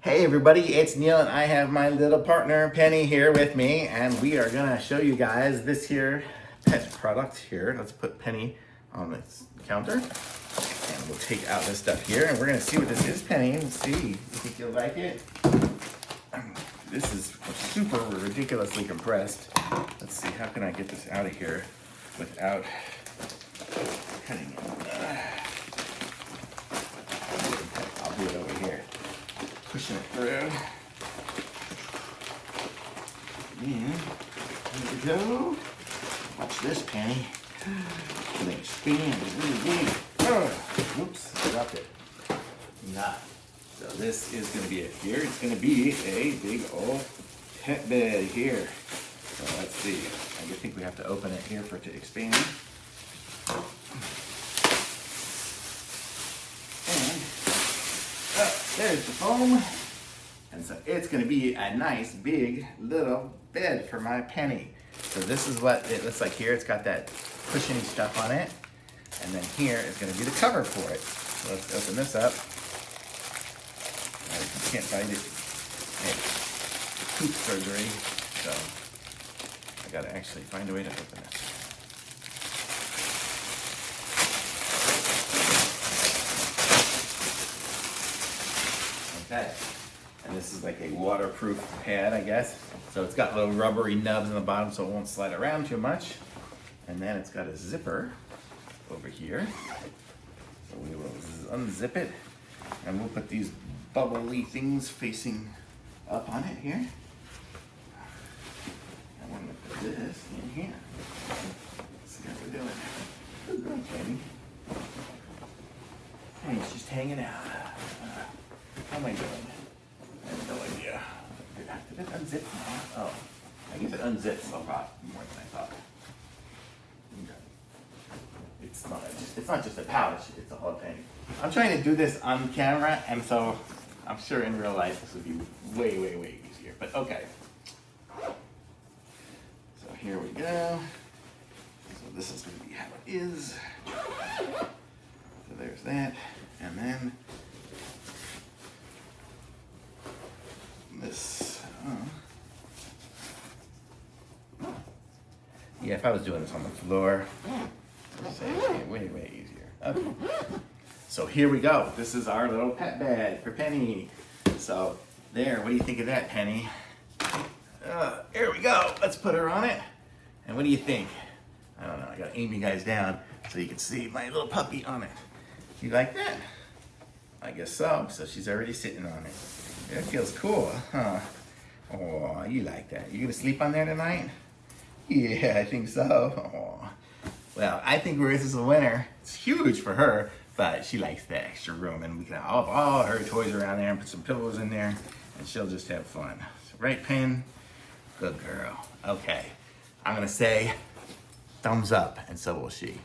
Hey everybody, it's Neil and I have my little partner Penny here with me, and we are gonna show you guys this here pet product here. Let's put Penny on the counter and we'll take out this stuff here and we're gonna see what this is. Penny, let's see. You think you'll like it? This is super ridiculously compressed. Let's see, how can I get this out of here without cutting it? I'll do it over here. Pushing it through. And here we go. Watch this, Penny. It's gonna expand really big. Whoops, I dropped it. Nah. So this is gonna be it here. It's gonna be a big old pet bed here. So let's see. I think we have to open it here for it to expand. There's the foam. And so it's gonna be a nice big little bed for my Penny. So this is what it looks like here. It's got that cushiony stuff on it. And then here is gonna be the cover for it. So let's open this up. I can't find it. Hey, poop surgery. So I gotta actually find a way to open this. Okay, and this is like a waterproof pad, I guess. So it's got little rubbery nubs in the bottom so it won't slide around too much. And then it's got a zipper over here. So we will unzip it and we'll put these bubbly things facing up on it here. And we're gonna put this in here. Let's see how we're doing. Good girl, Penny. Penny's just hanging out. How am I doing? I have no idea. Did it unzip now? Oh, I guess it unzips a lot more than I thought. Okay. It's not just a pouch, it's a whole thing. I'm trying to do this on camera, and so I'm sure in real life this would be way, way, way easier, but okay. So here we go. So this is gonna be how it is. So there's that, and then this, yeah, if I was doing this on the floor, it'd be way, way easier. Okay. So here we go. This is our little pet bed for Penny. So there, what do you think of that, Penny? Here we go. Let's put her on it. And what do you think? I don't know, I gotta aim you guys down so you can see my little puppy on it. You like that? I guess so. So she's already sitting on it. That feels cool, huh? Oh, you like that. You gonna sleep on there tonight? Yeah, I think so. Oh. Well, I think this is a winner. It's huge for her, but she likes the extra room, and we can have all her toys around there and put some pillows in there, and she'll just have fun. So, right, Pen? Good girl. Okay, I'm gonna say thumbs up, and so will she.